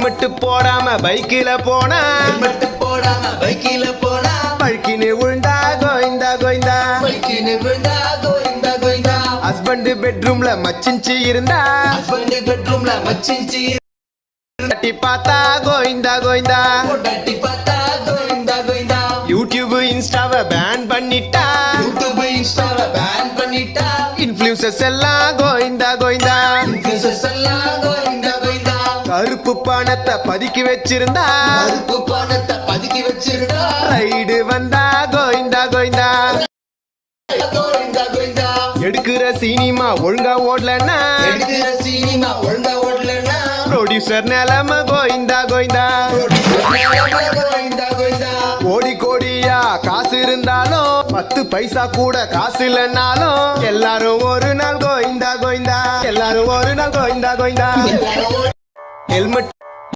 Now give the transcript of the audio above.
மட்டும் போடாம பைக்கில போனா பழுக்கின்னு விழுந்தா கோயிந்தா கோயிந்தா ஹஸ்பண்ட் பெட்ரூம்ல மச்சிஞ்சி இருந்தா தட்டி பார்த்தா கோயிந்தா கோயிந்தா யூடியூப் இன்ஸ்டாவை பேன் பண்ணிட்டா இன்ஃப்ளூயன்சர்ஸ் எல்லாம் கோயிந்தா கோயிந்தா கருப்பு பணத்தை பதுக்கி வச்சிருந்தா ரைடு வந்தா கோயிந்தா கோயிந்தா எடுக்கிற சினிமா ஒழுங்கா ஓடலன்னா ப்ரொடியூசர் நிலைமை கோயிந்தா கோயிந்தா கோடி கோடியா காசு இருந்தாலும் 10 பைசா கூட காசு இல்லைன்னாலும் எல்லாரும் ஒரு நாள் கோயிந்தா கோயிந்தா எல்லாரும் ஒரு நாள் கோயிந்தா கோயிந்தா ஹெல்மெட்